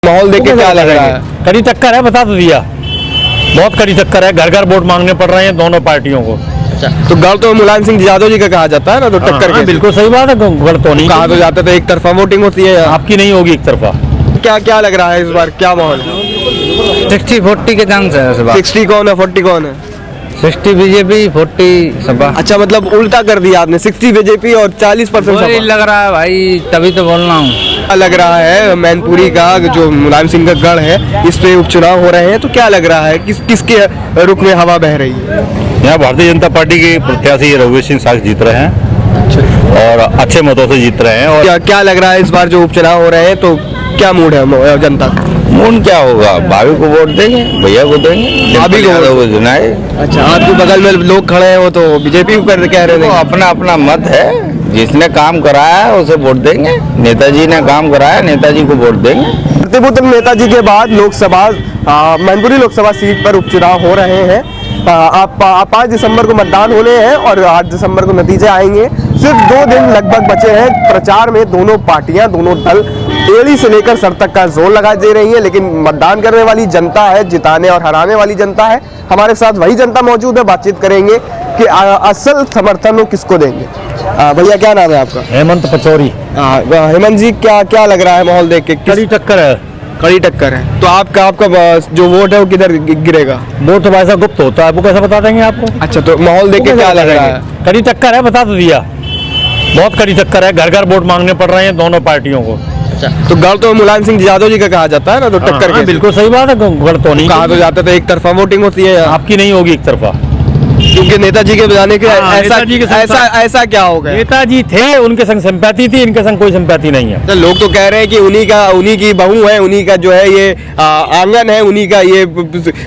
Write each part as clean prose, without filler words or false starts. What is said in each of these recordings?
माहौल देख के क्या लग रहा है? कड़ी टक्कर है, बता तो दिया। बहुत कड़ी टक्कर है, घर घर वोट मांगने पड़ रहे हैं दोनों पार्टियों को। तो गढ़ तो मुलायम सिंह यादव जी का कहा जाता है ना, तो टक्कर के बिल्कुल सही बात है। गढ़ तो नहीं कहा तो जाता था एक तरफा वोटिंग होती है, आपकी नहीं होगी एक तरफा। क्या क्या लग रहा है इस बार, क्या माहौल? 60-40 के चांस है इस बार। 60 कौन है, 40 कौन है? 60 बीजेपी, 40 सपा। अच्छा, मतलब उल्टा कर दिया आपने, 60 बीजेपी और 40% वही सपा। लग रहा है भाई, तभी तो बोल रहा हूँ। क्या लग रहा है मैनपुरी का जो मुलायम सिंह का गढ़ है, इस पे उपचुनाव हो रहे हैं, तो क्या लग रहा है किसके रुख में हवा बह रही है? यहाँ भारतीय जनता पार्टी के प्रत्याशी रघुवीर सिंह साक्ष जीत रहे हैं और अच्छे मतों से जीत रहे हैं। और क्या लग रहा है इस बार जो उपचुनाव हो रहे हैं, तो क्या मूड है जनता का? मूड क्या होगा, भाभी को वोट देंगे, भैया को देंगे, भाभी को चुनाए। अच्छा, आपके बगल में लोग खड़े हैं, वो तो बीजेपी को कह रहे तो हैं। अपना अपना मत है, जिसने काम कराया है उसे वोट देंगे। नेताजी ने काम कराया, नेताजी को वोट देंगे। प्रतिभूतन नेताजी के बाद लोकसभा मैनपुरी लोकसभा सीट पर उपचुनाव हो रहे हैं। आप 5 दिसंबर को मतदान होने हैं और 8 दिसंबर को नतीजे आएंगे। सिर्फ 2 दिन लगभग बचे हैं। प्रचार में दोनों पार्टियां, दोनों दल एड़ी से लेकर सर तक का जोर लगा दे रही है, लेकिन मतदान करने वाली जनता है, जिताने और हराने वाली जनता है। हमारे साथ वही जनता मौजूद है, बातचीत करेंगे कि असल समर्थन वो किसको देंगे। भैया, क्या नाम है आपका? हेमंत पचौरी। हेमंत जी, क्या लग रहा है माहौल देख के? कड़ी टक्कर है। कड़ी टक्कर है, तो आपका जो वोट है वो किधर गिरेगा? वोट तो वैसा गुप्त होता है, वो कैसे बता देंगे आपको? अच्छा, तो माहौल देख के क्या लग रहा है? कड़ी टक्कर है, बता तो दिया। बहुत कड़ी टक्कर है, घर घर वोट मांगने पड़ रहे हैं दोनों पार्टियों को। तो गढ़ तो मुलायम सिंह यादव जी का कहा जाता है ना, तो टक्कर के बिल्कुल सही बात है। गढ़ तो नहीं कहा तो जाता था एक तरफा वोटिंग होती है, आपकी नहीं होगी एक तरफा। क्योंकि नेताजी के बजाने के ऐसा क्या हो गया? नेताजी थे, उनके संग सिंपैथी थी, इनके संग कोई सिंपैथी नहीं है। तो लोग तो कह रहे हैं कि उन्हीं की बहू है, उन्हीं का जो है ये आंगन है, उन्हीं का ये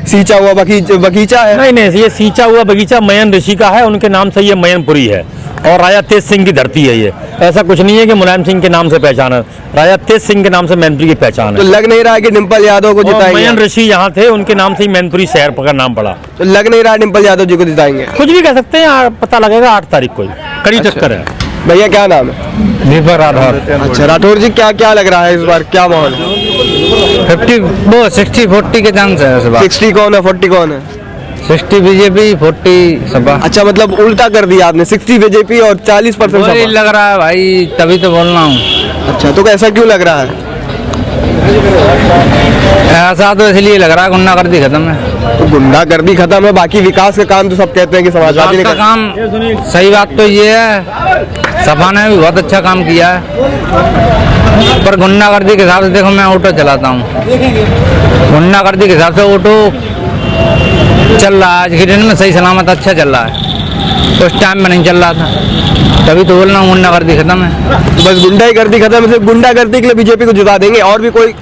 सींचा हुआ बगीचा है। नहीं, ये सींचा हुआ बगीचा मयन ऋषि का है, उनके नाम से ये मयनपुरी है और राजा तेज सिंह की धरती है ये। ऐसा कुछ नहीं है कि मुलायम सिंह के नाम से पहचान है, राजा तेज सिंह के नाम से मैनपुरी की पहचान तो है। लग नहीं रहा कि डिम्पल यादव को जिताएंगे? मयन ऋषि यहाँ थे, उनके नाम से ही मैनपुरी शहर का नाम पड़ा। तो लग नहीं रहा डिम्पल यादव जी को जिताएंगे? कुछ भी कह सकते हैं, पता लगेगा 8 तारीख को। कड़ी टक्कर है। भैया, क्या नाम है? निर्भर राठौर। अच्छा, राठौर जी, क्या लग रहा है इस बार, क्या माहौल? 60-40 के चांस है इस बार। 60 कौन है, 40 कौन है? 60 बीजेपी, 40 सपा। अच्छा, मतलब उल्टा कर दिया आपने, 60 बीजेपी और 40% वही सपा। लग रहा है भाई, तभी तो बोल रहा हूँ। अच्छा, तो ऐसा क्यों लग रहा है? ऐसा तो इसलिए लग रहा है गुंडागर्दी खत्म है। तो गुंडागर्दी खत्म है, बाकी विकास का काम तो सब कहते हैं कि समाजवादी ने का काम। सही बात तो ये है, सपा ने भी बहुत अच्छा काम किया है, पर गुंडागर्दी के हिसाब से देखो, मैं ऑटो चलाता हूँ, गुंडागर्दी के हिसाब से ऑटो चल रहा है आज के दिन में, सही सलामत अच्छा चल रहा है। उस टाइम में नहीं चल रहा था, तभी तो बोल रहा हूँ गुंडागर्दी खत्म है। बस गुंडागर्दी खत्म है, सिर्फ गुंडागर्दी के लिए बीजेपी को जिता देंगे, और भी कोई?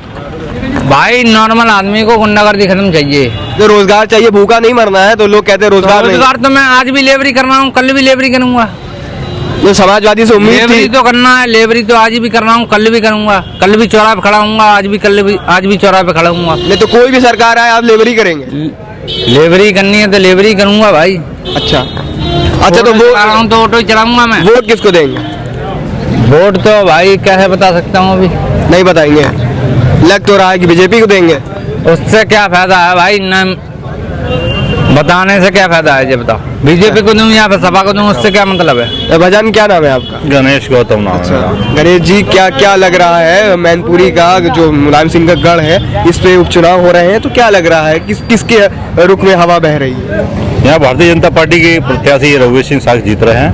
भाई नॉर्मल आदमी को गुंडागर्दी खत्म चाहिए। जो रोजगार चाहिए, भूखा नहीं मरना है, तो लोग कहते हैं रोजगार तो मैं आज भी लेबरी कर रहा हूँ, कल भी लेबरी करूंगा। जो समाजवादी से उम्मीद लेबरी थी, तो करना है, लेबरी तो आज भी कर रहा हूँ, कल भी करूंगा, कल भी चौराहे पे खड़ा हूँगा, आज भी चौराहे पे खड़ा हूँगा। नहीं तो कोई भी सरकार आए, आप लेबरी करेंगे? लेबरी करनी है तो लेबरी करूंगा भाई। अच्छा, तो वो तो ऑटो चलाऊंगा मैं। वोट किसको देंगे? वोट तो भाई कैसे बता सकता हूँ अभी, नहीं बताएंगे? लग तो रहा है कि बीजेपी को देंगे। उससे क्या फायदा है भाई, न बताने से क्या फायदा है, ये बताओ। बीजेपी को दूं या फिर सपा को दूं, उससे क्या मतलब है? भजन, क्या नाम है आपका? गणेश गौतम नाम है। गणेश जी, क्या लग रहा है मैनपुरी का जो मुलायम सिंह का गढ़ है, इस पे उपचुनाव हो रहे हैं, तो क्या लग रहा है किसके रुख में हवा बह रही है? यहाँ भारतीय जनता पार्टी के प्रत्याशी रघुवीर सिंह साक्ष जीत रहे हैं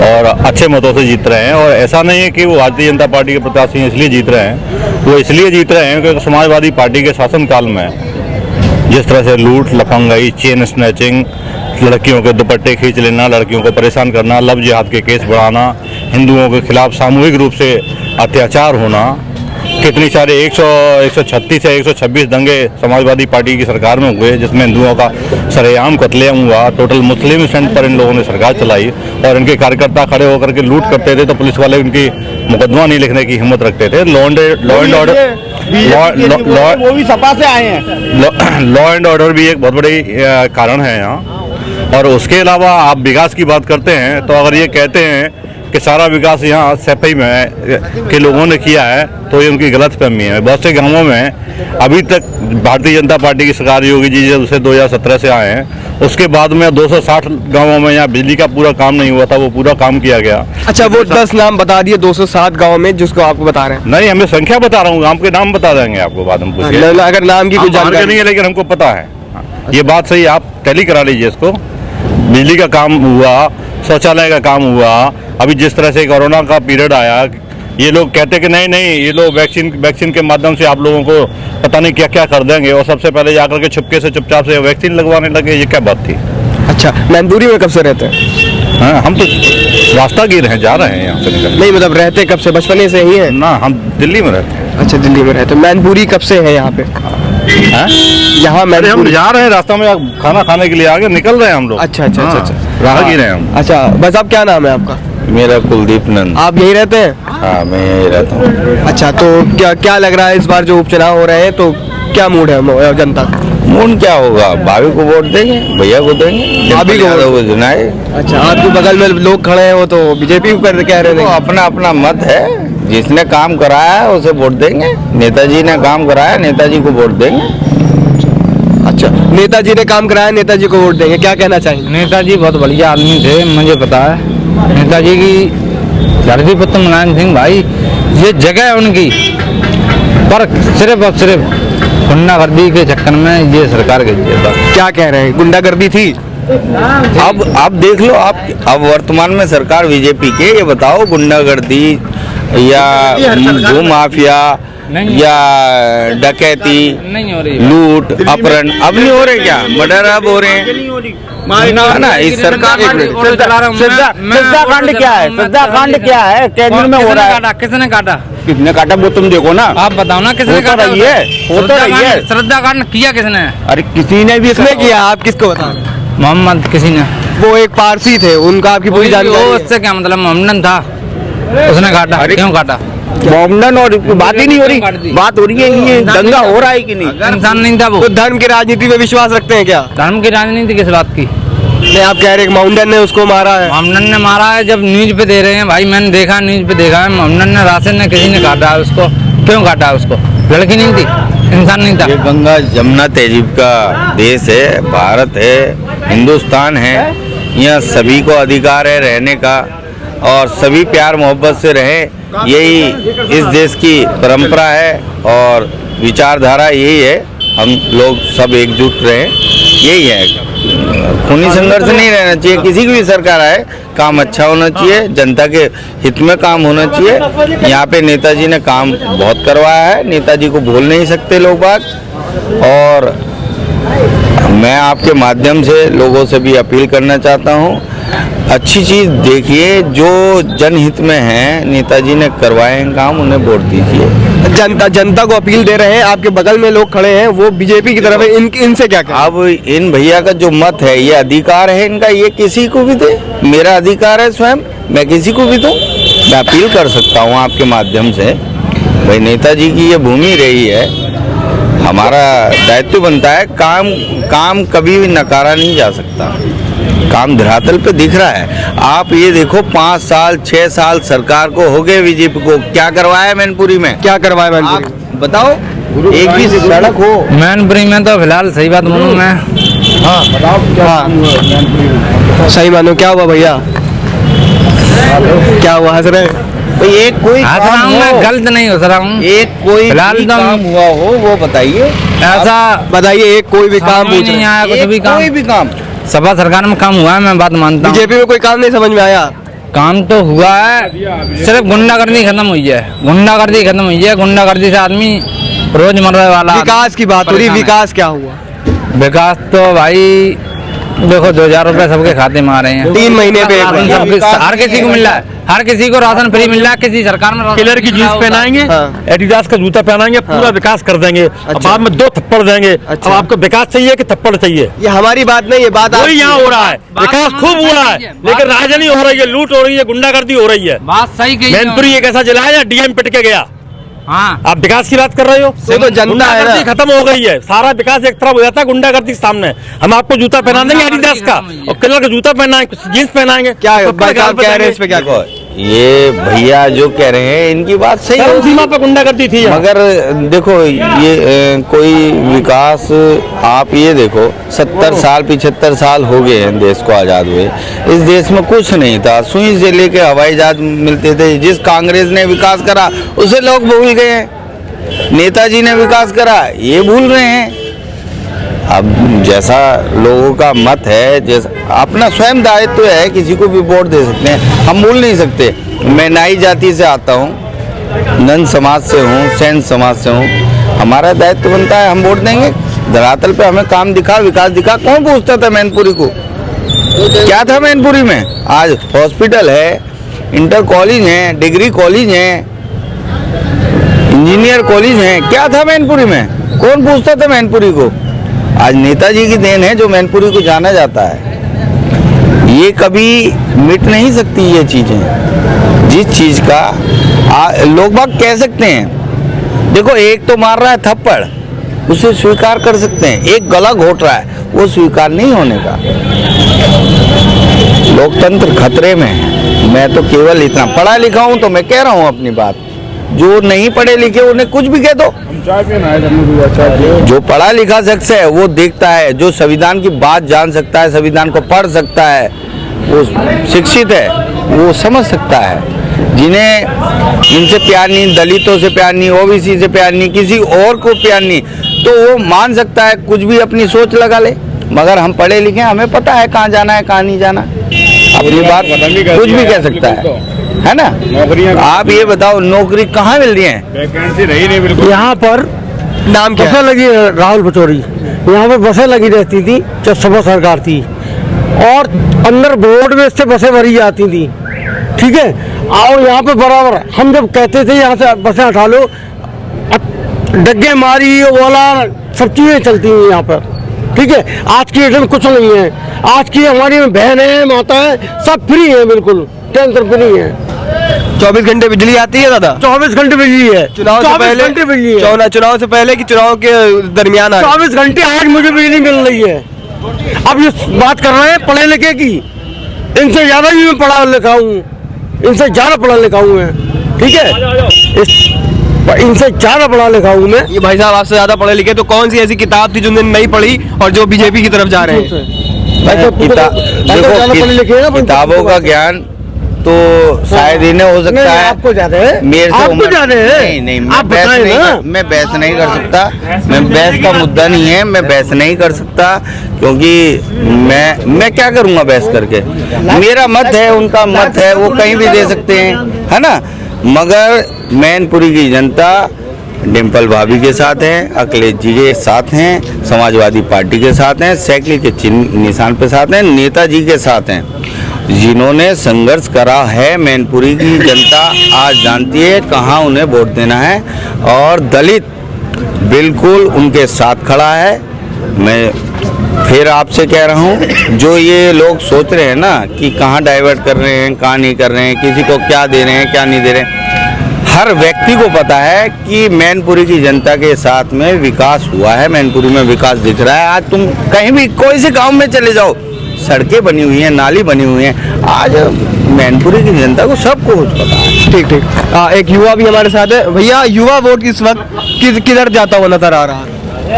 और अच्छे मतों से जीत रहे हैं। और ऐसा नहीं है कि वो भारतीय जनता पार्टी के प्रत्याशी इसलिए जीत रहे हैं, वो इसलिए जीत रहे हैं क्योंकि समाजवादी पार्टी के शासनकाल में जिस तरह से लूट, लफंगाई, चेन स्नैचिंग, लड़कियों के दुपट्टे खींच लेना, लड़कियों को परेशान करना, लव जिहाद के केस बढ़ाना, हिंदुओं के खिलाफ सामूहिक रूप से अत्याचार होना, कितनी सारे 136 या 126 दंगे समाजवादी पार्टी की सरकार में हुए, जिसमें हिंदुओं का सरेआम कत्लेआम हुआ। टोटल मुस्लिम स्टैंड पर इन लोगों ने सरकार चलाई और इनके कार्यकर्ता खड़े होकर के लूट करते थे, तो पुलिस वाले उनकी मुकदमा नहीं लिखने की हिम्मत रखते थे। लॉ एंड ऑर्डर, वो भी सपा से आए हैं। लॉ एंड ऑर्डर भी एक बहुत बड़ी कारण है यहाँ। और उसके अलावा आप विकास की बात करते हैं, तो अगर ये कहते हैं कि सारा विकास यहाँ सैपई में के लोगों ने किया है, तो ये उनकी गलत फहमी है। बहुत से गाँवों में अभी तक भारतीय जनता पार्टी की सरकार योगी जी जब से 2017 से आए हैं, उसके बाद में 260 गाँवों में यहाँ बिजली का पूरा काम नहीं हुआ था, वो पूरा काम किया गया। अच्छा, वो 10 नाम बता दिए 207 गाँव में जिसको आपको बता रहे हैं। नहीं, हमें संख्या बता रहा हूँ, गाँव के नाम बता देंगे आपको बाद में पूछिए। अगर नाम की कुछ जानकारी नहीं है, लेकिन हमको पता है, ये बात सही, आप टैली करा लीजिए इसको। बिजली का काम हुआ, शौचालय का काम हुआ, अभी जिस तरह से कोरोना का पीरियड आया, ये लोग कहते कि नहीं ये लोग वैक्सीन के माध्यम से आप लोगों को पता नहीं क्या क्या कर देंगे, और सबसे पहले जाकर के छुपके से चुपचाप से वैक्सीन लगवाने लगे, ये क्या बात थी। अच्छा, मैनपुरी में कब से रहते हैं? हाँ, हम तो रास्तागीर हैं, जा रहे हैं यहाँ से निकल। नहीं मतलब रहते कब से, बचपने से ही है? ना, हम दिल्ली में रहते हैं। अच्छा, दिल्ली में रहते हैं। मैनपुरी कब से है यहाँ पे? हैं? यहाँ अरे हम मैनपुरी। जा रहे हैं, रास्ता में खाना खाने के लिए आगे निकल रहे हैं हम लोग। अच्छा अच्छा अच्छा अच्छा, राहगीर हैं हम। अच्छा, बस आप क्या नाम है आपका? मेरा कुलदीप नंद। आप यहीं रहते हैं? हाँ, मैं यही रहता हूँ। अच्छा, तो क्या लग रहा है इस बार जो उपचुनाव हो रहे हैं, तो क्या मूड है जनता का? मूड क्या होगा, भाभी को वोट देंगे, भैया को देंगे, भाभी को को चुनाए। अच्छा, आपके बगल में लोग खड़े हैं, वो तो बीजेपी को कह रहे तो हैं। अपना अपना मत है, जिसने काम कराया है उसे वोट देंगे। नेताजी ने काम कराया, नेताजी को वोट देंगे। अच्छा, नेताजी ने काम कराया, नेताजी को वोट देंगे, क्या कहना चाहिए? नेताजी बहुत बढ़िया आदमी थे, मुझे पता है। नेताजी की धरती पुत्र मुलायम सिंह भाई, ये जगह है उनकी, पर सिर्फ और सिर्फ गुंडागर्दी के चक्कर में ये सरकार गई है। क्या कह रहे हैं, गुंडागर्दी थी? अब देख लो आप, अब वर्तमान में सरकार बीजेपी के, ये बताओ गुंडागर्दी या भू माफिया या डकैती, नहीं हो रही, लूट, अपहरण अब नहीं हो रहे क्या? मर्डर अब हो रहे हैं ना इस सरकार। श्रद्धाकांड क्या है? श्रद्धाकांड क्या है? केंद्र में हो रहा है। किसने काटा? किसने काटा वो तुम देखो ना। आप बताओ ना, किसने काटा? श्रद्धाकांड किया किसने? अरे किसी ने भी किसने किया, आप किसको बता रहे हैं? मोहम्मद किसी ने, वो एक पारसी थे, उनका आपकी पूरी जानकारी है? उससे क्या मतलब? मोहम्मद था, उसने काटा। क्यों काटा? मोहम्मदन और बात ही नहीं हो रही, बात हो रही है ये दंगा हो रहा है कि नहीं। इंसान नहीं था वो। तो धर्म की राजनीति में विश्वास रखते हैं क्या? धर्म की राजनीति किस बात की? नहीं, आप कह रहे हैं मोहम्मदन ने उसको मारा है। मोहम्मदन ने मारा है, जब न्यूज पे दे रहे हैं भाई, मैंने देखा, न्यूज पे देखा है, मोहम्मदन ने, राशिद ने, किसी ने काटा है उसको। क्यों काटा है उसको? लड़की नहीं थी, इंसान नहीं था। ये गंगा जमुना तहजीब का देश है, भारत है, हिंदुस्तान है, यहाँ सभी को अधिकार है रहने का, और सभी प्यार मोहब्बत से रहें, यही इस देश की परंपरा है और विचारधारा यही है। हम लोग सब एकजुट रहें, यही है। खूनी संघर्ष नहीं रहना चाहिए, किसी की भी सरकार आए, काम अच्छा होना चाहिए, जनता के हित में काम होना चाहिए। यहाँ पे नेताजी ने काम बहुत करवाया है, नेताजी को भूल नहीं सकते लोग बात। और मैं आपके माध्यम से लोगों से भी अपील करना चाहता हूँ, अच्छी चीज़ देखिए, जो जनहित में है, नेताजी ने करवाए हैं काम, उन्हें वोट दीजिए। जनता को अपील दे रहे हैं, आपके बगल में लोग खड़े हैं, वो बीजेपी की तरफ है, इनसे क्या कहें? अब इन भैया का जो मत है, ये अधिकार है इनका, ये किसी को भी दे, मेरा अधिकार है स्वयं, मैं किसी को भी दूं। मैं अपील कर सकता हूं आपके माध्यम से, भाई नेताजी की ये भूमि रही है, हमारा दायित्व बनता है, काम कभी भी नकारा नहीं जा सकता, काम धरातल पे दिख रहा है। आप ये देखो 5 साल 6 साल सरकार को हो गए बीजेपी को, क्या करवाया मैनपुरी में? क्या करवाया मैनपुरी? आप बताओ, एक भी सड़क हो? मैनपुरी में तो फिलहाल सही बात बोलूँ मैं, हाँ बताओ, क्या सही मानो, क्या हुआ भैया, क्या हुआ, हंस रहे हैं? भाई एक कोई हंस रहा हूँ मैं, गलत नहीं हंस रहा हूँ। एक कोई फिलहाल भी तो काम हुआ हो वो बताइए। ऐसा बताइए, एक कोई भी काम समझ पूछ नहीं रहे हैं। आया, कुछ भी काम, कोई भी काम सपा सरकार में काम हुआ है, मैं बात मानता हूँ। बीजेपी में कोई काम नहीं समझ में आया? काम तो हुआ है, सिर्फ गुंडागर्दी खत्म हुई है, गुंडागर्दी खत्म हुई है। गुंडागर्दी से आदमी रोज मरने वाला। विकास की बात हो रही, विकास क्या हुआ? विकास तो भाई देखो, 2000 रुपए सबके खाते में आ रहे हैं, 3 महीने पे हर किसी को मिल रहा है, हर किसी को राशन फ्री मिल रहा है, किसी सरकार में किलर की जींस पहनाएंगे, हाँ। एडिडास का जूता पहनाएंगे, पूरा विकास कर देंगे। अब बाद में 2 थप्पड़ देंगे। अब आपको विकास चाहिए कि थप्पड़ चाहिए? ये हमारी बात नहीं, ये बात वही यहाँ हो रहा है, विकास खूब हुआ है, लेकिन राजनीति हो रही है, लूट हो रही है, गुंडागर्दी हो रही है। बात सही कही। मैनपुरी एक ऐसा जिला है जहाँ डीएम पिट के गया। हाँ, आप विकास की बात कर रहे हो, तो जनता है गुंडागर्दी ना। खत्म हो गई है, सारा विकास एक तरफ हो जाता है गुंडागर्दी के सामने। हम आपको जूता पहना देंगे एडिडास का, और कलर का जूता पहनाएंगे, जींस पहनाएंगे, क्या तो बात आप कह रहे हैं इस पे? क्या देखो, ये भैया जो कह रहे हैं इनकी बात सही है, सीमा पर गुंडागर्दी थी यहाँ। मगर देखो ये कोई विकास, आप ये देखो 70 साल 75 साल हो गए हैं देश को आज़ाद हुए। इस देश में कुछ नहीं था, सुई से लेके हवाई जहाज मिलते थे। जिस कांग्रेस ने विकास करा उसे लोग भूल गए हैं, नेताजी ने विकास करा ये भूल रहे हैं। अब जैसा लोगों का मत है, जैसा अपना स्वयं दायित्व है, किसी को भी वोट दे सकते हैं, हम भूल नहीं सकते। मैं नाई जाति से आता हूँ, नंद समाज से हूँ, सैन समाज से हूँ, हमारा दायित्व बनता है हम वोट देंगे। धरातल पे हमें काम दिखा, विकास दिखा। कौन पूछता था मैनपुरी को, क्या था मैनपुरी में? आज हॉस्पिटल है, इंटर कॉलेज है, डिग्री कॉलेज है, इंजीनियर कॉलेज है, क्या था मैनपुरी में? कौन पूछता था मैनपुरी को? आज नेताजी की देन है जो मैनपुरी को जाना जाता है। ये कभी मिट नहीं सकती ये चीजें। जिस चीज का लोग बाग कह सकते हैं, देखो एक तो मार रहा है थप्पड़, उसे स्वीकार कर सकते हैं, एक गला घोट रहा है वो स्वीकार नहीं होने का। लोकतंत्र खतरे में है। मैं तो केवल इतना पढ़ा लिखा हूं तो मैं कह रहा हूं अपनी बात, जो नहीं पढ़े लिखे उन्हें कुछ भी कह दो। जो पढ़ा लिखा शख्स है वो देखता है, जो संविधान की बात जान सकता है, संविधान को पढ़ सकता है, वो शिक्षित है, वो समझ सकता है। जिनसे प्यार नहीं, दलितों से प्यार नहीं, ओबीसी से प्यार नहीं, किसी और को प्यार नहीं, तो वो मान सकता है, कुछ भी अपनी सोच लगा ले। मगर हम पढ़े लिखे, हमें पता है कहाँ जाना है कहाँ नहीं जाना। अपनी बात कुछ भी कह सकता है ना। आप ये बताओ नौकरी कहाँ मिल रही है? वैकेंसी रही नहीं बिल्कुल। यहाँ पर नाम क्या बसें लगी, राहुल पचौरी, यहाँ पर बसें लगी रहती थी जब सपा सरकार थी, और अंदर रोडवेज से बसें भरी जाती थी, ठीक है। और यहाँ पे बराबर हम जब कहते थे यहाँ से बसें हटा लो, डग्गे मारी ओला सब चीज़ें चलती हैं यहाँ पर, ठीक है। आज की डेट में कुछ नहीं है। आज की हमारी बहन है, माता है, सब फ्री है, बिल्कुल टेंशन फ्री है। 24 घंटे बिजली आती है दादा? 24 घंटे बिजली है। चुनाव से पहले घंटे बिजली है। चुनाव से पहले कि चुनाव के दरमियान? 24 घंटे आज मुझे बिजली मिल रही है। अब ये बात कर रहे हैं पढ़े लिखे की, इनसे ज्यादा भी मैं पढ़ा लिखा हूँ, इनसे ज्यादा पढ़ा लिखा हूँ मैं, ठीक है। इनसे ज्यादा पढ़ा लिखा हूँ मैं। ये भाई साहब आपसे ज्यादा पढ़े लिखे, तो कौन सी ऐसी किताब थी जो नहीं पढ़ी और जो बीजेपी की तरफ जा रहे हैं? देखो किताबों का ज्ञान तो शायद इन्हें हो सकता है, आपको ज्यादा है, मेरे से आपको ज्यादा है। नहीं, आप बताएं ना। मैं बहस नहीं कर सकता, मैं बहस का मुद्दा नहीं है, मैं बहस नहीं कर सकता, क्योंकि मैं क्या करूंगा बहस करके? मेरा मत है, उनका मत है, वो कहीं भी दे सकते हैं, है ना। मगर मैनपुरी की जनता डिम्पल भाभी के साथ हैं, अखिलेश जी के साथ हैं, समाजवादी पार्टी के साथ हैं, साइकिल के चिन्ह निशान पे साथ हैं, नेताजी के साथ हैं। जिन्होंने संघर्ष करा है, मैनपुरी की जनता आज जानती है कहाँ उन्हें वोट देना है, और दलित बिल्कुल उनके साथ खड़ा है। मैं फिर आपसे कह रहा हूँ, जो ये लोग सोच रहे हैं ना कि कहाँ डाइवर्ट कर रहे हैं, कहाँ नहीं कर रहे हैं, किसी को क्या दे रहे हैं क्या नहीं दे रहे हैं, हर व्यक्ति को पता है कि मैनपुरी की जनता के साथ में विकास हुआ है। मैनपुरी में विकास दिख रहा है। आज तुम कहीं भी कोई से गांव में चले जाओ, सड़कें बनी हुई हैं, नाली बनी हुई हैं। आज मैनपुरी की जनता को सब कुछ पता है। ठीक ठीक। एक युवा भी हमारे साथ है। भैया, युवा वोट इस वक्त किधर जाता हुआ नजर आ रहा है?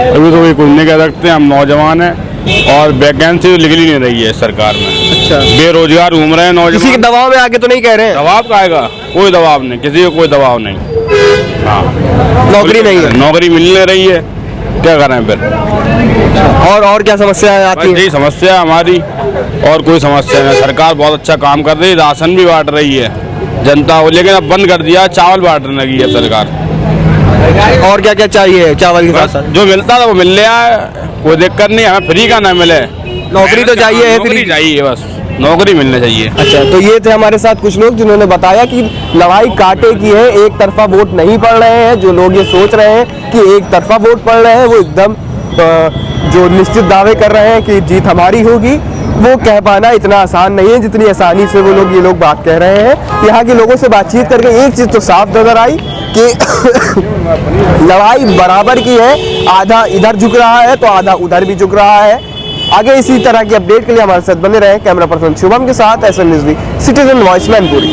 अभी तो कुछ नहीं कह सकते, हम नौजवान हैं और वैकेंसी निकल ही नहीं रही है सरकार में। अच्छा, बेरोजगार घूम रहे हैं नौजवान। किसी के दबाव में आके तो नहीं कह रहे हैं? दबाव का आएगा? कोई दबाव नहीं, किसी को कोई दबाव नहीं। हाँ, नौकरी नहीं है, नौकरी मिल नहीं रही है, क्या करें फिर? और क्या समस्या आती है? यही समस्या हमारी, और कोई समस्या नहीं। सरकार बहुत अच्छा काम कर रही है, राशन भी बांट रही है जनता को, लेकिन अब बंद कर दिया, चावल बांटने लगी है सरकार। और क्या क्या चाहिए चावल के साथ? जो मिलता था वो मिल रहा है, कोई दिक्कत नहीं, हमें फ्री का ना मिले। नौकरी तो चाहिए, नौकरी चाहिए, बस नौकरी मिलनी चाहिए। अच्छा, तो ये थे हमारे साथ कुछ लोग जिन्होंने बताया कि लड़ाई कांटे की है, एक तरफा वोट नहीं पड़ रहे हैं। जो लोग ये सोच रहे हैं कि एक तरफा वोट पड़ रहे हैं, वो एकदम जो निश्चित दावे कर रहे हैं कि जीत हमारी होगी, वो कह पाना इतना आसान नहीं है जितनी आसानी से ये लोग बात कह रहे हैं। यहाँ के लोगों से बातचीत करके एक चीज तो साफ नजर आई कि लड़ाई बराबर की है, आधा इधर झुक रहा है तो आधा उधर भी झुक रहा है। आगे इसी तरह की अपडेट के लिए हमारे साथ बने रहे। कैमरा पर्सन शुभम के साथ, SM news, citizen voice, Mainpuri.